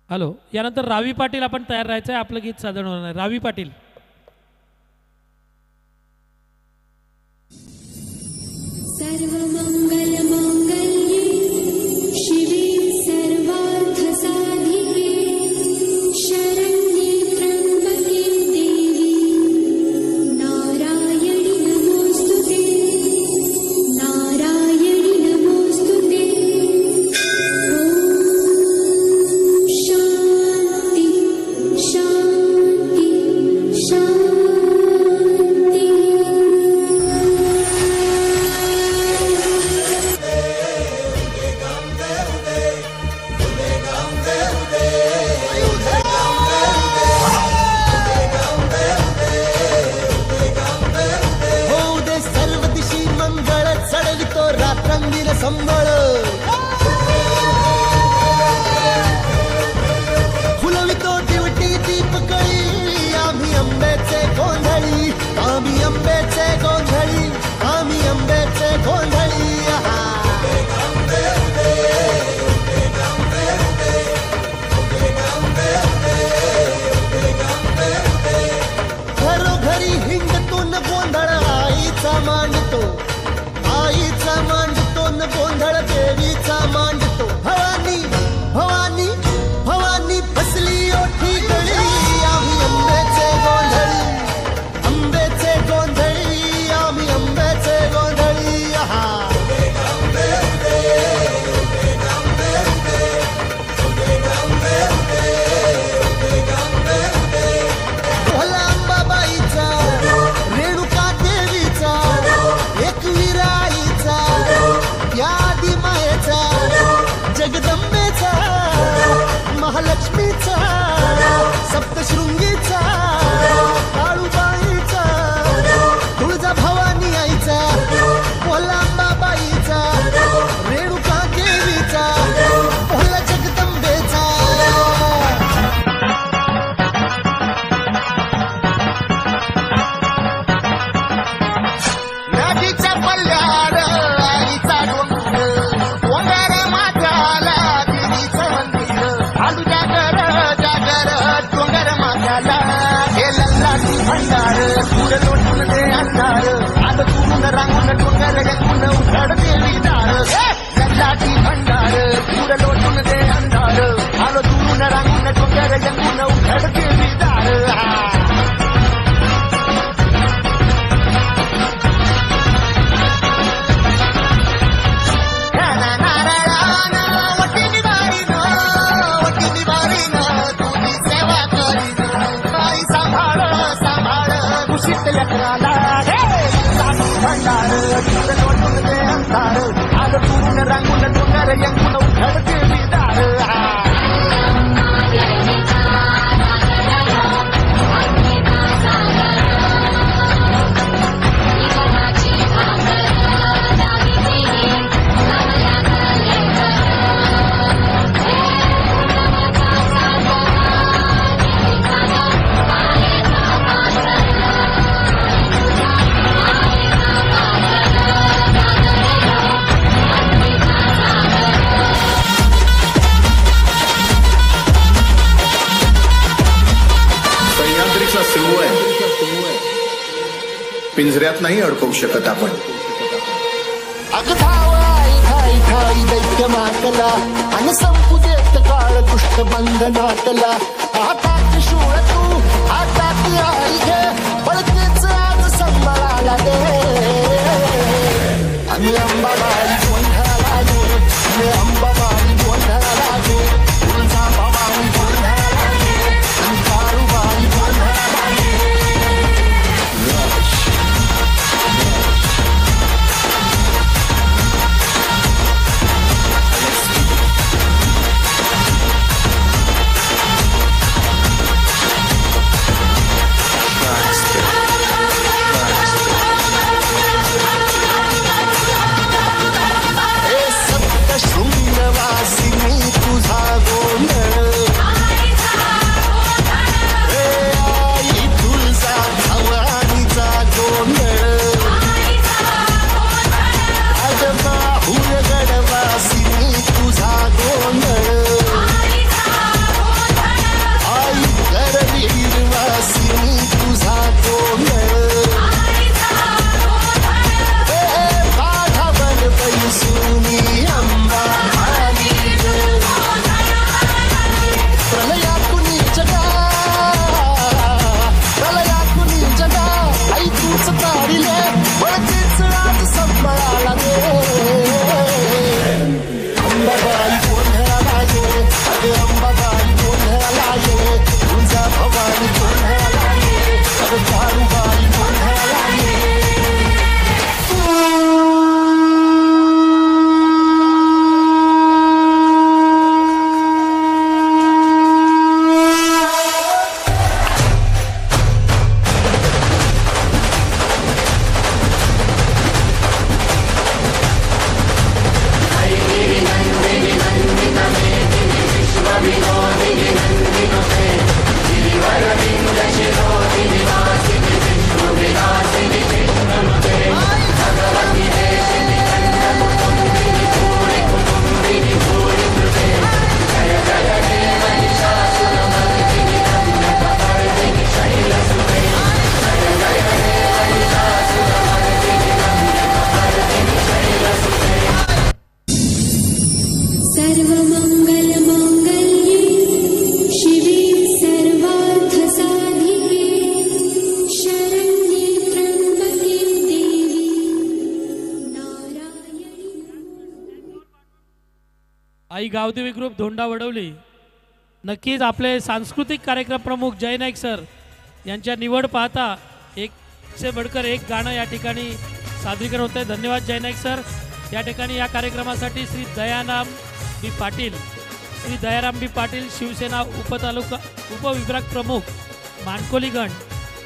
Hello, यानंतर रावी पाटील आपण तयार राहायचं आहे, आपलं गीत सादर होणार आहे. रावी पाटील. सर्वमंगल मांगल्ये शिवे सर्वार्थ साधिके शरण्ये त्र्यंबके देवी नारायणी नमोस्तुते नारायणी नमोस्तुते. ओम शांति शांति शांति. संबळ फुलवितो दिवटी दीपकळी आम्ही आंब्याचे गोंधळी आम्ही आंब्याचे गोंधळी आम्ही आंब्याचे गोंधळी. घरोघरी हिंडतो न गोंधळ आईचा मांडतो आईचा मांडतो न गोंधळ देवीचा मांडतो. भवानी भवानी भवानी बसली ओठी गळी आम्ही आंब्याचे गोंधळी आंब्याचे गोंधळी आम्ही आंब्याचे गोंधळी. भोला अंबाबाईचा रेणुका देवीचा एकवीरा या आदि मायेचा जगदंबेचा महालक्ष्मीचा सप्तशृंगीचा काळूबाईचा तुळजा भवानी आईचा भोलांबाबाईचा रेणुका देवीचा भोला जगदंबेचा. नदीच्या पल्ल्याड आईचा डोंगर माथ्याला देवीचं मंदिर आलू जागर जागर डोंगर माथ्याला हे लल्लाची भंडार पुढे लोटून दे अंधार आलं तुरून रांगून डोंगर गंगून उघड देवी दार. लल्लाची भंडार पुढे लोटून दे अंधार आलं तुरून रांगून डोंगर गंगून उघड देवी दार. भंडार लोटून दे अंधार आलं तुरून रांगून डोंगर यंगून उघड देवी दार. पिंजऱ्यात नाही अडकवू शकत आपण. दैत्य मातला आणि संपू देत काळ दुष्ट बंधनातला. आता त्रिशूळ तू आता ती आई घे पळतेच आज संबळाला दे. आम्ही अंबाबाई गोंधळाला दे आम्ही अंबाबाई गोंधळाला दे तुळजा भवानी गोंधळाला दे आणि काळूबाई गोंधळाला दे. आई गावदेवी ग्रुप धोंडा वडवली. नक्कीच आपले सांस्कृतिक कार्यक्रम प्रमुख जय नाईक सर यांच्या निवड पाहता एक से बडकर एक गाणं या ठिकाणी सादरीकरण होतं आहे. धन्यवाद जय नाईक सर. या ठिकाणी या कार्यक्रमासाठी श्री दयाराम बी पाटील शिवसेना उपविभाग प्रमुख मानकोलीगण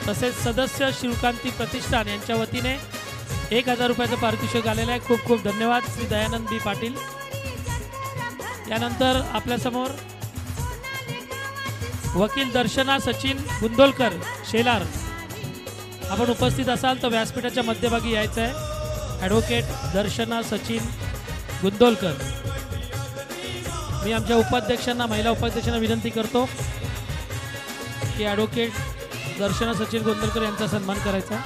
तसेच सदस्य शिवकांती प्रतिष्ठान यांच्या वतीने 1000 रुपयाचं पारितोषिक आलेलं आहे. खूप खूप धन्यवाद श्री दयानंद बी पाटील. यानंतर आपल्यासमोर वकील दर्शना सचिन गुंदोलकर शेलार आपण उपस्थित असाल तर व्यासपीठाच्या मध्यभागी यायचं आहे. ॲडव्होकेट दर्शना सचिन गुंदोलकर. मी आमच्या उपाध्यक्षांना महिला उपाध्यक्षांना विनंती करतो की ॲडव्होकेट दर्शना सचिन गुंदोलकर यांचा सन्मान करायचा.